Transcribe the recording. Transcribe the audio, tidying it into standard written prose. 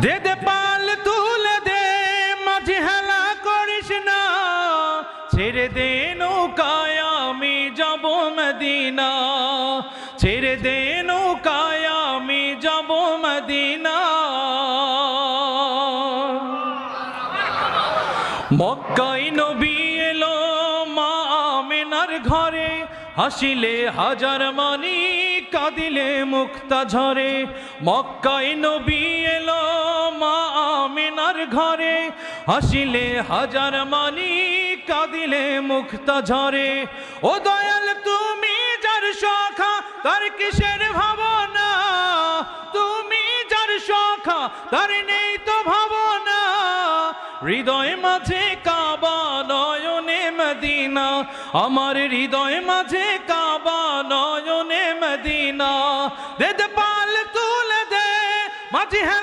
দে দে পাল তুলে দে, মাঝি হেলা করিস না, ছেড়ে দে নৌকায় আমি যাব মদিনা, ছেড়ে দে নৌকায় আমি যাব মদিনা। মক্কায় নবী এলো মা আমেনার ঘরে, হাসিলে হাজার মানি কাঁদিলে মুক্তা ঝরে। মক্কায় নবী এলো মা আমেনার ঘরে, হাসিলে হাজার মানি কাঁদিলে মুক্তা ঝরে। ও দয়াল তুমি যার সখা তার কিসের ভাবনা, তুমি যার সখা তার নেই তো ভাবনা। হৃদয় মাঝে কাবা নয়নে মদিনা, আমার হৃদয় মাঝে কাবা নয়নে মদিনা। দে দে পাল তুলে দে, মাঝি হেলা